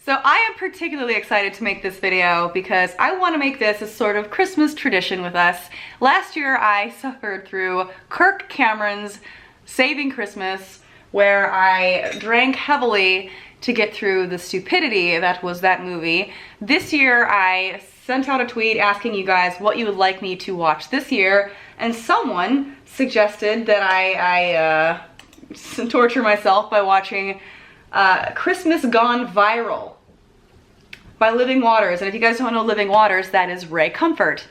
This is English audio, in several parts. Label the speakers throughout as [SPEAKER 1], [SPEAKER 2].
[SPEAKER 1] So I am particularly excited to make this video because I want to make this a sort of Christmas tradition with us. Last year I suffered through Kirk Cameron's Saving Christmas, where I drank heavily to get through the stupidity that was that movie. This year I sent out a tweet asking you guys what you would like me to watch this year, and someone suggested that I torture myself by watching Christmas Gone Viral by Living Waters. And if you guys don't know Living Waters, that is Ray Comfort.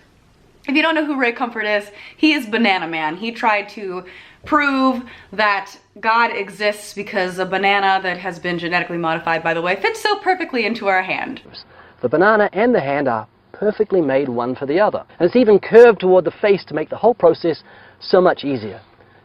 [SPEAKER 1] If you don't know who Ray Comfort is, he is Banana Man. He tried to prove that God exists because a banana that has been genetically modified, by the way, fits so perfectly into our hand.
[SPEAKER 2] The banana and the hand are perfectly made one for the other. And it's even curved toward the face to make the whole process so much easier.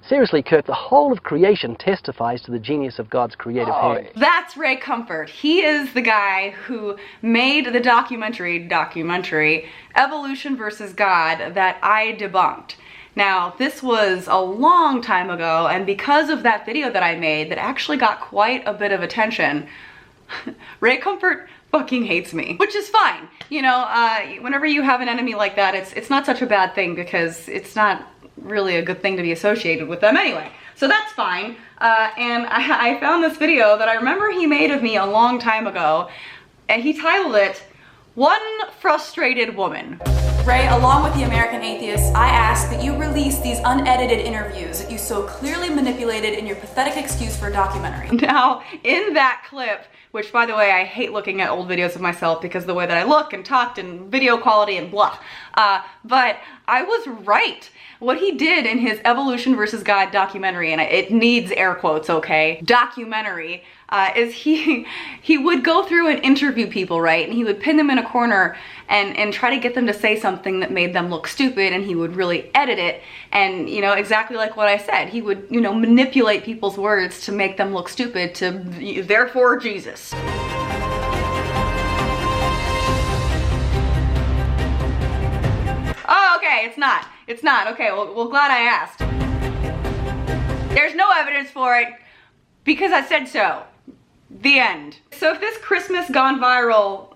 [SPEAKER 2] Seriously, Kirk, the whole of creation testifies to the genius of God's creative hand.
[SPEAKER 1] That's Ray Comfort. He is the guy who made the documentary, Evolution versus God, that I debunked. Now, this was a long time ago, and because of that video that I made that actually got quite a bit of attention, Ray Comfort fucking hates me, which is fine. You know, whenever you have an enemy like that, it's not such a bad thing because it's not really a good thing to be associated with them anyway. So that's fine. And I found this video that I remember he made of me a long time ago, and he titled it, "One Frustrated Woman." Ray, along with the American Atheists, I ask that you release these unedited interviews that you so clearly manipulated in your pathetic excuse for a documentary. Now, in that clip, which by the way, I hate looking at old videos of myself because of the way that I look and talked and video quality and blah, but I was right. What he did in his Evolution versus God documentary, and it needs air quotes, okay, documentary, is he would go through and interview people, right? And he would pin them in a corner and try to get them to say something that made them look stupid, and he would really edit it. And, you know, exactly like what I said, he would, you know, manipulate people's words to make them look stupid, to therefore Jesus. Oh, okay, it's not. It's not. Okay, well, glad I asked. There's no evidence for it because I said so. The end. So if this Christmas Gone Viral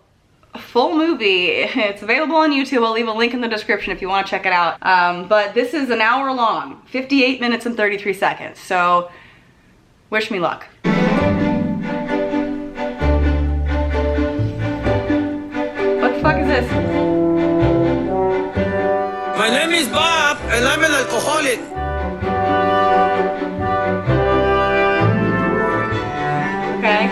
[SPEAKER 1] full movie, it's available on YouTube. I'll leave a link in the description if you want to check it out. But this is an hour long, 58 minutes and 33 seconds. So wish me luck. What the fuck is this?
[SPEAKER 3] My name is Bob, and I'm an alcoholic.
[SPEAKER 1] Okay.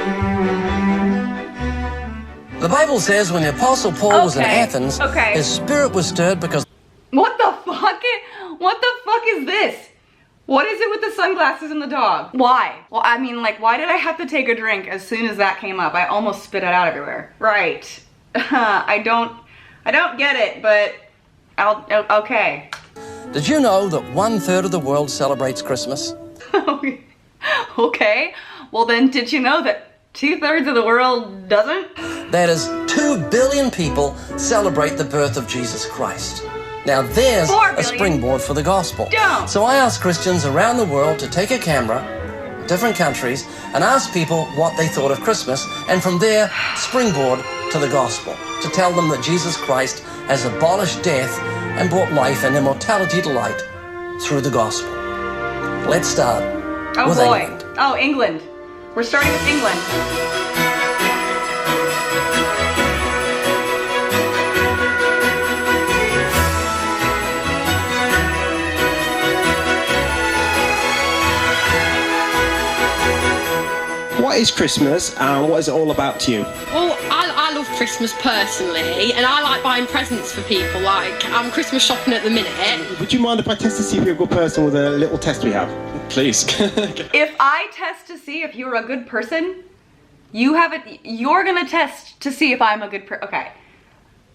[SPEAKER 2] The Bible says when the Apostle Paul was in Athens, his spirit was stirred because...
[SPEAKER 1] What the fuck? What the fuck is this? What is it with the sunglasses and the dog? Why? Well, I mean, like, why did I have to take a drink as soon as that came up? I almost spit it out everywhere. Right. I don't get it, but... okay.
[SPEAKER 2] Did you know that 1/3 of the world celebrates Christmas?
[SPEAKER 1] Okay. Well then, did you know that 2/3 of the world doesn't?
[SPEAKER 2] That is, 2 billion people celebrate the birth of Jesus Christ. Now there's a springboard for the gospel. So I ask Christians around the world to take a camera, different countries, and ask people what they thought of Christmas, and from there, springboard to the gospel, to tell them that Jesus Christ has abolished death and brought life and immortality to light through the gospel. Let's start with England.
[SPEAKER 1] Oh, England. We're starting with England.
[SPEAKER 4] What is Christmas and what is it all about to you?
[SPEAKER 5] Well, I love Christmas personally, and I like buying presents for people. Like, I'm Christmas shopping at the minute.
[SPEAKER 4] Would you mind if I test to see if you're a good person with a little test we have? Please.
[SPEAKER 1] If I test to see if you're a good person, you're gonna test to see if I'm a good person. Okay.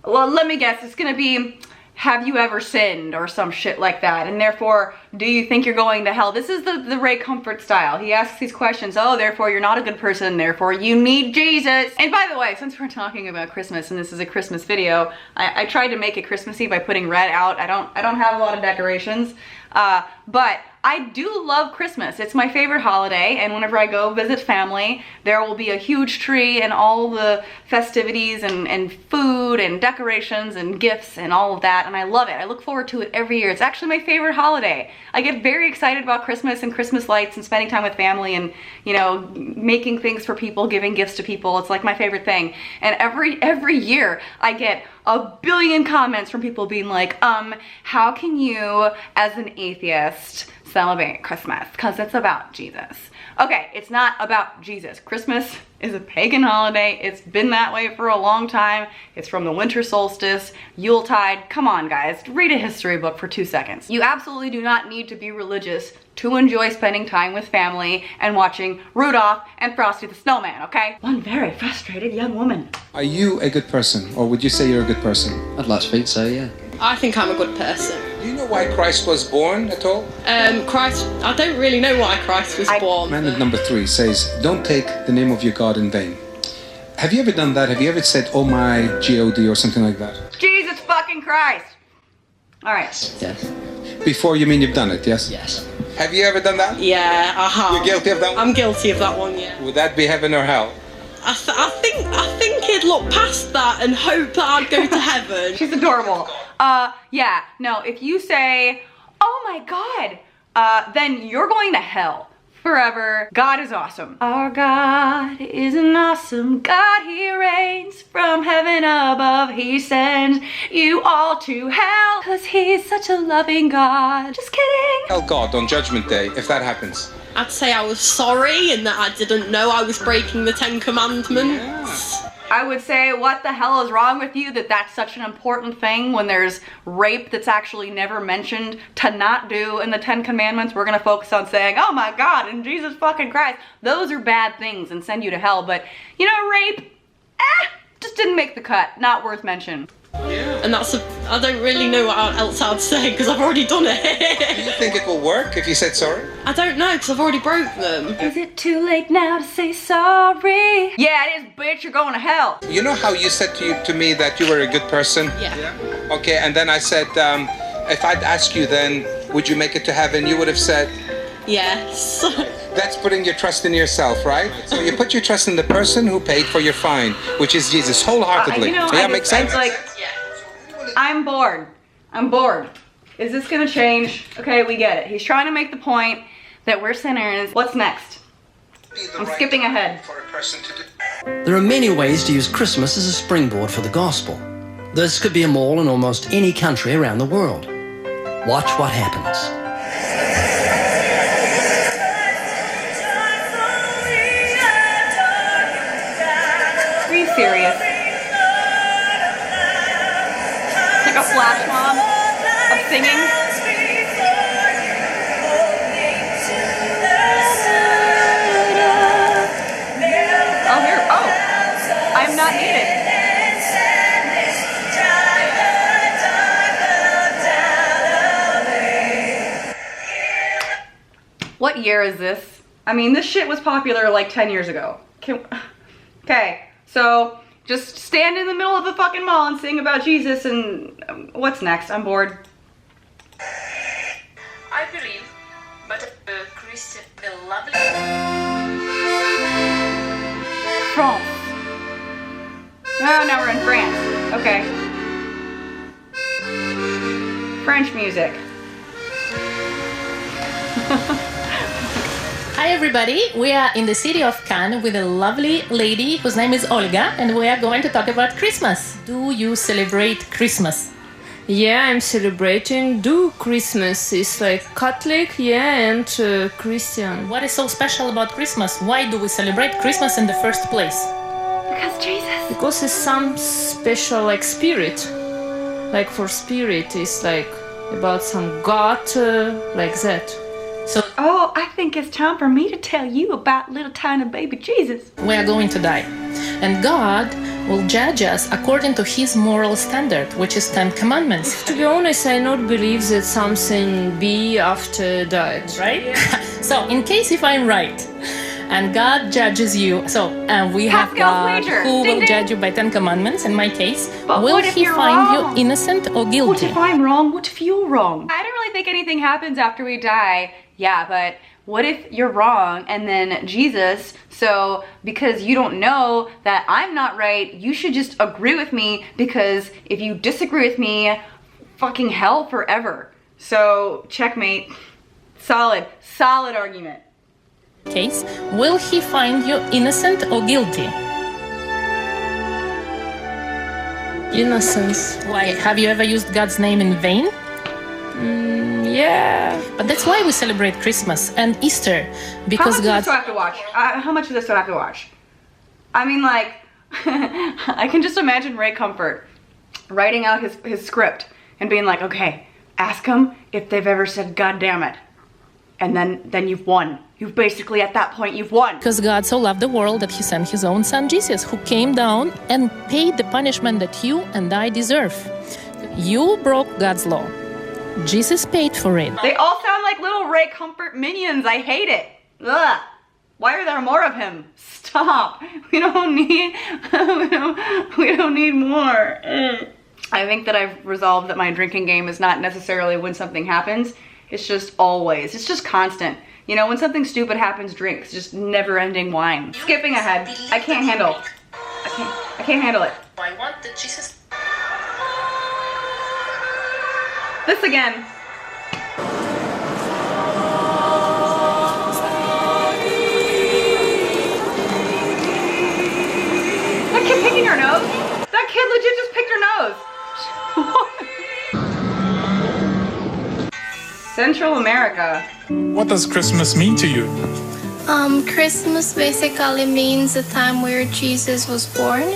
[SPEAKER 1] Well, let me guess. It's gonna be, have you ever sinned or some shit like that? And therefore, do you think you're going to hell? This is the Ray Comfort style. He asks these questions. Oh, therefore you're not a good person. Therefore you need Jesus. And by the way, since we're talking about Christmas and this is a Christmas video, I tried to make it Christmassy by putting red out. I don't have a lot of decorations, but I do love Christmas. It's my favorite holiday, and whenever I go visit family, there will be a huge tree and all the festivities and food and decorations and gifts and all of that, and I love it. I look forward to it every year. It's actually my favorite holiday. I get very excited about Christmas and Christmas lights and spending time with family and, you know, making things for people, giving gifts to people. It's like my favorite thing. And every year I get a billion comments from people being like, how can you, as an atheist, celebrate Christmas? Because it's about Jesus. Okay, it's not about Jesus. Christmas is a pagan holiday. It's been that way for a long time. It's from the winter solstice, Yuletide. Come on, guys, read a history book for 2 seconds. You absolutely do not need to be religious to enjoy spending time with family and watching Rudolph and Frosty the Snowman, okay? One very frustrated young woman.
[SPEAKER 6] Are you a good person, or would you say you're a good person?
[SPEAKER 2] I'd like to think so, yeah.
[SPEAKER 5] I think I'm a good person.
[SPEAKER 6] Do you know why Christ was born at all?
[SPEAKER 5] Christ, I don't really know why Christ was born.
[SPEAKER 6] Commandment number 3 says, don't take the name of your God in vain. Have you ever done that? Have you ever said, oh my God, or something like that?
[SPEAKER 1] Jesus fucking Christ. All right.
[SPEAKER 2] Yes.
[SPEAKER 6] Before, you mean you've done it, yes?
[SPEAKER 2] Yes.
[SPEAKER 6] Have you ever done that?
[SPEAKER 5] Yeah, I have.
[SPEAKER 6] You're guilty of that one?
[SPEAKER 5] I'm guilty of that one, yeah.
[SPEAKER 6] Would that be heaven or hell?
[SPEAKER 5] I think he'd look past that and hope that I'd go to heaven.
[SPEAKER 1] She's adorable. Yeah, no, if you say, oh my God, then you're going to hell forever. God is awesome. Our God is an awesome God. He reigns from heaven above. He sends you all to hell because he's such a loving God. Just kidding.
[SPEAKER 6] Tell God on Judgment Day if that happens.
[SPEAKER 5] I'd say I was sorry and that I didn't know I was breaking the 10 Commandments.
[SPEAKER 1] I would say, what the hell is wrong with you that that's such an important thing when there's rape that's actually never mentioned to not do in the 10 Commandments? We're gonna focus on saying, oh my God, and Jesus fucking Christ. Those are bad things and send you to hell, but you know, rape, just didn't make the cut. Not worth mention.
[SPEAKER 5] And I don't really know what else I'd say because I've already done it.
[SPEAKER 6] Do you think it will work if you said sorry?
[SPEAKER 5] I don't know because I've already broke them.
[SPEAKER 1] Is it too late now to say sorry? Yeah, it is, bitch, you're going to hell.
[SPEAKER 6] You know how you said to me that you were a good person?
[SPEAKER 5] Yeah.
[SPEAKER 6] Okay, and then I said, if I'd ask you then, would you make it to heaven? You would have said,
[SPEAKER 5] yes.
[SPEAKER 6] That's putting your trust in yourself, right? So you put your trust in the person who paid for your fine, which is Jesus, wholeheartedly. Makes sense?
[SPEAKER 1] I'm bored. I'm bored. Is this gonna change? Okay, we get it. He's trying to make the point that we're sinners. What's next? I'm skipping ahead.
[SPEAKER 2] There are many ways to use Christmas as a springboard for the gospel. This could be a mall in almost any country around the world. Watch what happens.
[SPEAKER 1] Are you serious? Like a flash mob of singing? Oh, here. Oh, I'm not needed. What year is this? I mean, this shit was popular like 10 years ago. Okay, so just stand in the middle of the fucking mall and sing about Jesus and what's next? I'm bored.
[SPEAKER 7] I believe, but Christian, the lovely
[SPEAKER 1] France. Oh, now we're in France. Okay. French music.
[SPEAKER 8] Hi everybody, we are in the city of Cannes with a lovely lady whose name is Olga, and we are going to talk about Christmas. Do you celebrate Christmas?
[SPEAKER 9] Yeah, I'm celebrating Christmas. It's like Catholic, and Christian.
[SPEAKER 8] What is so special about Christmas? Why do we celebrate Christmas in the first place?
[SPEAKER 1] Because Jesus.
[SPEAKER 9] Because it's some special like spirit. Like for spirit, it's like about some God, like that.
[SPEAKER 8] So,
[SPEAKER 1] oh, I think it's time for me to tell you about little tiny baby Jesus.
[SPEAKER 8] We are going to die, and God will judge us according to His moral standard, which is 10 Commandments.
[SPEAKER 9] To be honest, I don't believe that something be after that.
[SPEAKER 8] Right? Yeah. So, in case if I'm right, and God judges you, we have God who will judge you by 10 Commandments, in my case,
[SPEAKER 1] but
[SPEAKER 8] will He find you innocent or guilty?
[SPEAKER 1] What if I'm wrong? What if you're wrong? I don't really think anything happens after we die Yeah, but what if you're wrong and then Jesus, so because you don't know that I'm not right, you should just agree with me, because if you disagree with me, fucking hell forever. So, checkmate. Solid argument.
[SPEAKER 8] Case, will he find you innocent or guilty?
[SPEAKER 9] Innocence.
[SPEAKER 8] Why? Have you ever used God's name in vain?
[SPEAKER 9] Yeah.
[SPEAKER 8] But that's why we celebrate Christmas and Easter, because God.
[SPEAKER 1] How much of this do I have to watch? How much of this do I have to watch? I mean, like, I can just imagine Ray Comfort writing out his script and being like, okay, ask them if they've ever said God damn it. And then you've won. You've basically, at that point, you've won.
[SPEAKER 8] Because God so loved the world that he sent his own son Jesus, who came down and paid the punishment that you and I deserve. You broke God's law. Jesus paid for it.
[SPEAKER 1] They all sound like little Ray Comfort minions. I hate it. Ugh. Why are there more of him? Stop. We don't need more. I think that I've resolved that my drinking game is not necessarily when something happens. It's just always. It's just constant. You know, when something stupid happens, drink. It's just never-ending wine. Skipping ahead. I can't handle. I can't handle it.
[SPEAKER 7] I want the Jesus.
[SPEAKER 1] This again. That kid picking her nose? That kid legit just picked her nose. Central America.
[SPEAKER 10] What does Christmas mean to you?
[SPEAKER 11] Christmas basically means the time where Jesus was born.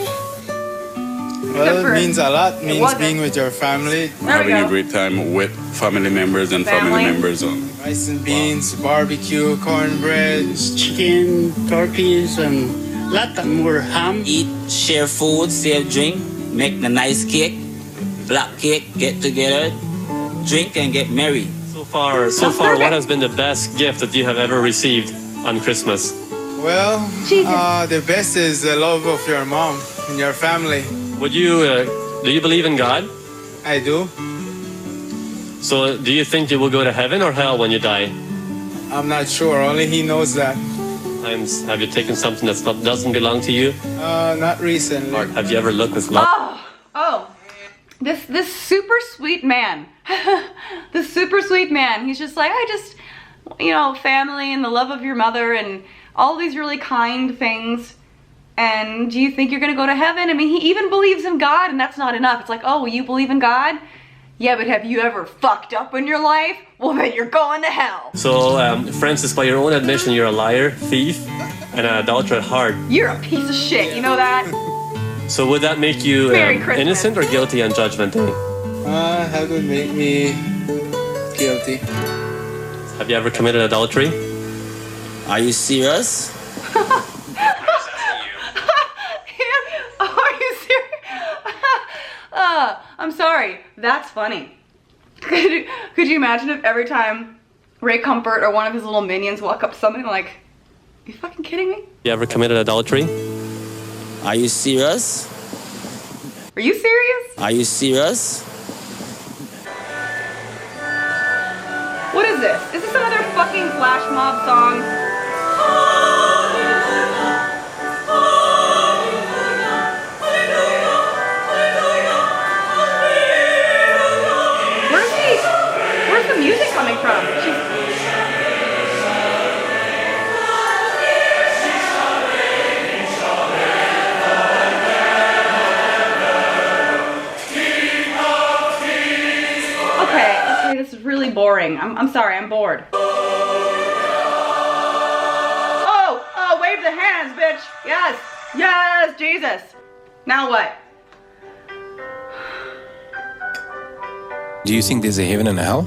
[SPEAKER 12] Well, it means a lot. It means being with your family.
[SPEAKER 13] Having a great time with family members and family members.
[SPEAKER 12] Rice and beans, barbecue, cornbread,
[SPEAKER 14] chicken, turkeys, and lot more ham.
[SPEAKER 3] Eat, share food, share drink, make a nice cake, black cake, get together, drink and get married.
[SPEAKER 15] So far, what has been the best gift that you have ever received on Christmas?
[SPEAKER 12] Well, the best is the love of your mom and your family.
[SPEAKER 15] Would you, do you believe in God?
[SPEAKER 12] I do.
[SPEAKER 15] So, do you think you will go to heaven or hell when you die?
[SPEAKER 12] I'm not sure. Only he knows that.
[SPEAKER 15] Have you taken something that doesn't belong to you?
[SPEAKER 12] Not recently.
[SPEAKER 15] Or have you ever looked with love?
[SPEAKER 1] This super sweet man. This super sweet man. He's just like, family and the love of your mother and all these really kind things. And do you think you're gonna go to heaven? I mean, he even believes in God, and that's not enough. It's like, oh, well, you believe in God? Yeah, but have you ever fucked up in your life? Well, then you're going to hell.
[SPEAKER 15] So, Francis, by your own admission, you're a liar, thief, and an adulterer at heart.
[SPEAKER 1] You're a piece of shit, you know that?
[SPEAKER 15] So would that make you innocent or guilty on Judgment Day?
[SPEAKER 12] That would make me guilty.
[SPEAKER 15] Have you ever committed adultery?
[SPEAKER 3] Are you serious?
[SPEAKER 1] I'm sorry. That's funny. Could you imagine if every time Ray Comfort or one of his little minions walk up to somebody like, are you fucking kidding me?
[SPEAKER 15] You ever committed adultery?
[SPEAKER 3] Are you serious?
[SPEAKER 1] Are you serious?
[SPEAKER 3] Are you serious?
[SPEAKER 1] What is this? Is this another fucking flash mob song? Where's the music coming from? Okay, this is really boring. I'm sorry, I'm bored. Oh, wave the hands, bitch. Yes, Jesus. Now what?
[SPEAKER 16] Do you think there's a heaven and a hell?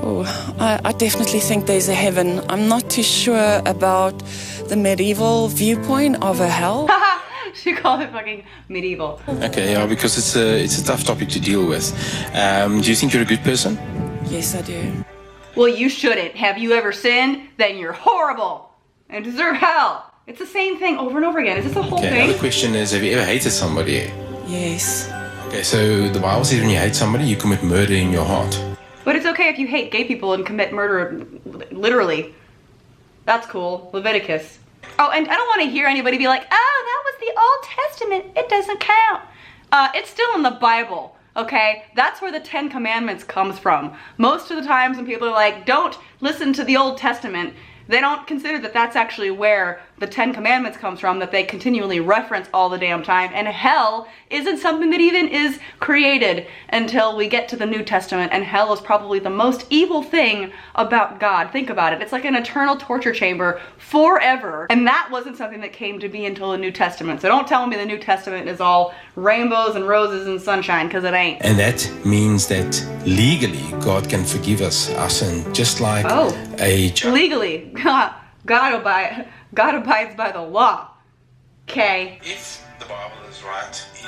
[SPEAKER 17] Oh, I definitely think there's a heaven. I'm not too sure about the medieval viewpoint of a hell.
[SPEAKER 1] She called it fucking medieval.
[SPEAKER 16] Okay, yeah, because it's a tough topic to deal with. Do you think you're a good person?
[SPEAKER 17] Yes, I do.
[SPEAKER 1] Well, you shouldn't. Have you ever sinned? Then you're horrible and deserve hell. It's the same thing over and over again. Is this a whole thing?
[SPEAKER 16] Another question is, have you ever hated somebody?
[SPEAKER 17] Yes.
[SPEAKER 16] Okay, so the Bible says when you hate somebody, you commit murder in your heart.
[SPEAKER 1] But it's okay if you hate gay people and commit murder, literally. That's cool. Leviticus. Oh, and I don't want to hear anybody be like, oh, that was the Old Testament. It doesn't count. It's still in the Bible, okay? That's where the 10 Commandments comes from. Most of the times when people are like, don't listen to the Old Testament, they don't consider that that's actually where the 10 Commandments comes from, that they continually reference all the damn time. And hell isn't something that even is created until we get to the New Testament, and hell is probably the most evil thing about God. Think about it. It's like an eternal torture chamber forever. And that wasn't something that came to be until the New Testament. So don't tell me the New Testament is all rainbows and roses and sunshine, because it ain't.
[SPEAKER 16] And that means that legally God can forgive us our sin, just like a
[SPEAKER 1] legally. God abides by the law. Okay.
[SPEAKER 16] If the Bible is right in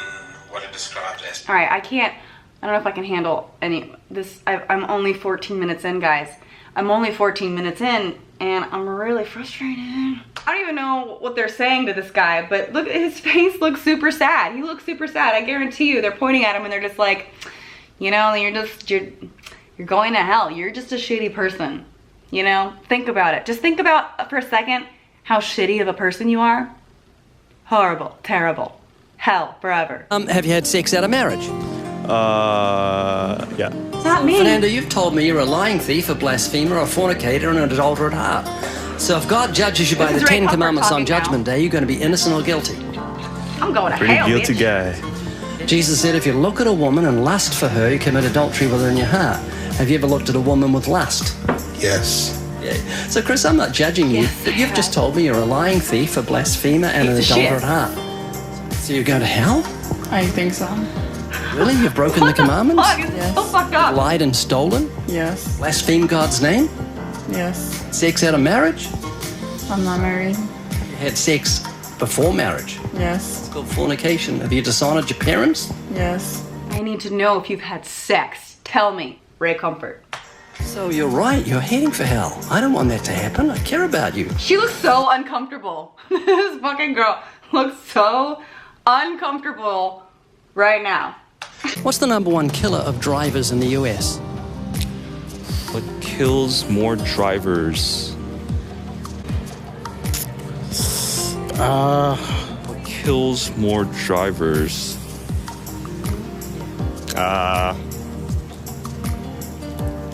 [SPEAKER 16] what it describes as.
[SPEAKER 1] All right, I don't know if I can handle any this. I'm only 14 minutes in, guys. I'm only 14 minutes in, and I'm really frustrated. I don't even know what they're saying to this guy, but look, his face looks super sad. He looks super sad. I guarantee you, they're pointing at him and they're just like, you know, you're going to hell. You're just a shitty person. You know, think about it. Just think about for a second how shitty of a person you are. Horrible, terrible, hell forever.
[SPEAKER 2] Have you had sex out of marriage?
[SPEAKER 18] Yeah.
[SPEAKER 1] It's not me.
[SPEAKER 2] Fernando, you've told me you're a lying thief, a blasphemer, a fornicator, and an adulterer at heart. So if God judges you by the 10 Commandments on Judgment Day, you're going to be innocent or guilty.
[SPEAKER 1] I'm going to
[SPEAKER 18] Pretty
[SPEAKER 1] hell,
[SPEAKER 18] guilty
[SPEAKER 1] bitch.
[SPEAKER 18] guy.
[SPEAKER 2] Jesus said if you look at a woman and lust for her, you commit adultery with her in your heart. Have you ever looked at a woman with lust?
[SPEAKER 18] Yes.
[SPEAKER 2] Yeah. So Chris, I'm not judging you, but you've just told me you're a lying thief, a blasphemer, and an adulterer at heart. So you're going to hell?
[SPEAKER 9] I think so.
[SPEAKER 2] Really? You've broken the commandments?
[SPEAKER 1] Yes. So fucked up.
[SPEAKER 2] Lied and stolen?
[SPEAKER 9] Yes.
[SPEAKER 2] Blasphemed God's name?
[SPEAKER 9] Yes.
[SPEAKER 2] Sex out of marriage?
[SPEAKER 9] I'm not married.
[SPEAKER 2] You had sex before marriage?
[SPEAKER 9] Yes.
[SPEAKER 2] It's called fornication. Have you dishonored your parents?
[SPEAKER 9] Yes.
[SPEAKER 1] I need to know if you've had sex. Tell me, Ray Comfort.
[SPEAKER 2] So you're right, you're heading for hell. I don't want that to happen. I care about you.
[SPEAKER 1] She looks so uncomfortable. This fucking girl looks so uncomfortable right now.
[SPEAKER 2] What's the #1 killer of drivers in the US?
[SPEAKER 18] What kills more drivers? What kills more drivers?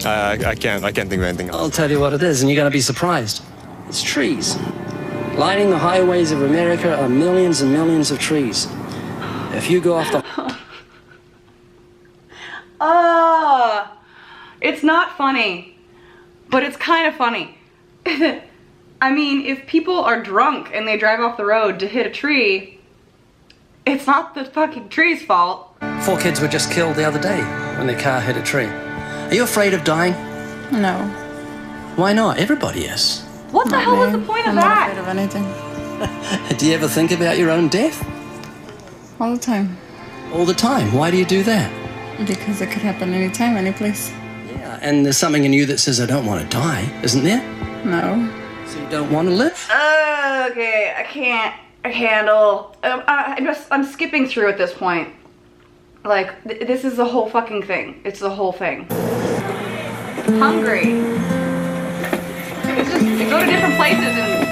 [SPEAKER 18] I can't think of anything else.
[SPEAKER 2] I'll tell you what it is, and you're going to be surprised. It's trees. Lining the highways of America are millions and millions of trees. If you go off the...
[SPEAKER 1] It's not funny, but it's kind of funny. I mean, if people are drunk and they drive off the road to hit a tree, it's not the fucking tree's fault.
[SPEAKER 2] 4 kids were just killed the other day when their car hit a tree. Are you afraid of dying?
[SPEAKER 9] No.
[SPEAKER 2] Why not? Everybody is.
[SPEAKER 1] What the hell was the point of
[SPEAKER 9] I'm
[SPEAKER 1] that?
[SPEAKER 9] not afraid of anything.
[SPEAKER 2] Do you ever think about your own death?
[SPEAKER 9] All the time.
[SPEAKER 2] All the time. Why do you do that?
[SPEAKER 9] Because it could happen anytime, any place.
[SPEAKER 2] Yeah, and there's something in you that says I don't want to die, isn't there?
[SPEAKER 9] No.
[SPEAKER 2] So you don't want to live?
[SPEAKER 1] Okay, I can't handle. I'm skipping through at this point. Like, this is the whole fucking thing. It's the whole thing. Hungry. It's just, go to different places and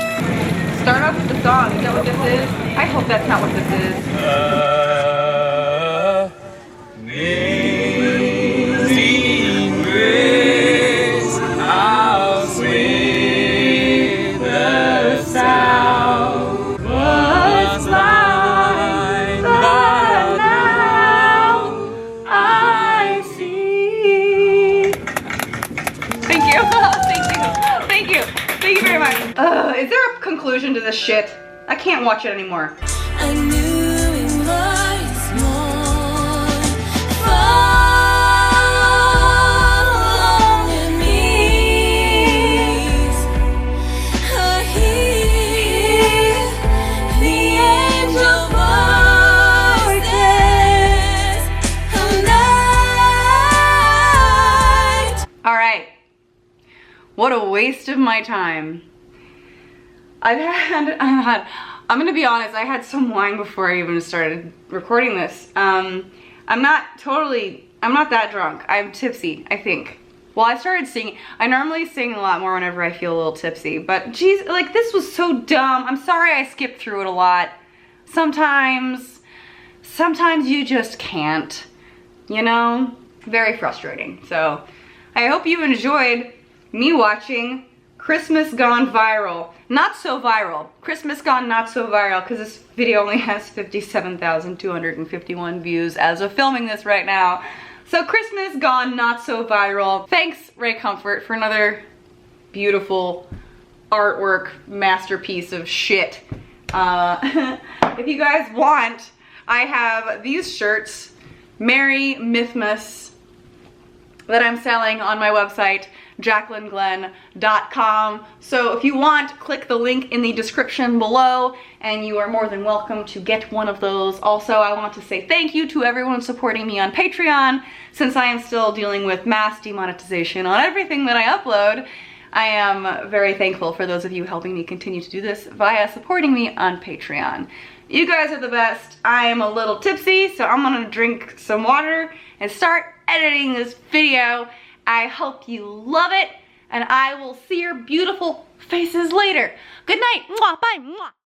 [SPEAKER 1] start off with the song. Is that what this is? I hope that's not what this is.
[SPEAKER 3] Amazing grace, how sweet the sound was blind, but now I see.
[SPEAKER 1] Thank you. Thank you. Thank you very much. Is there a conclusion to this shit? I can't watch it anymore.
[SPEAKER 3] I knew it was more following me. I hear the angel voices of night.
[SPEAKER 1] All right. What a waste of my time. I'm gonna be honest, I had some wine before I even started recording this. I'm not that drunk. I'm tipsy, I think. Well, I started singing. I normally sing a lot more whenever I feel a little tipsy, but geez, like this was so dumb. I'm sorry I skipped through it a lot. Sometimes you just can't, you know? Very frustrating. So I hope you enjoyed me watching Christmas Gone Viral. Not so viral. Christmas Gone Not So Viral, because this video only has 57,251 views as of filming this right now. So Christmas Gone Not So Viral. Thanks, Ray Comfort, for another beautiful artwork masterpiece of shit. If you guys want, I have these shirts, Merry Mythmas, that I'm selling on my website, JaclynGlenn.com. So if you want, click the link in the description below and you are more than welcome to get one of those. Also, I want to say thank you to everyone supporting me on Patreon. Since I am still dealing with mass demonetization on everything that I upload, I am very thankful for those of you helping me continue to do this via supporting me on Patreon. You guys are the best. I am a little tipsy, so I'm gonna drink some water and start editing this video. I hope you love it, and I will see your beautiful faces later. Good night. Mwah. Bye. Mwah.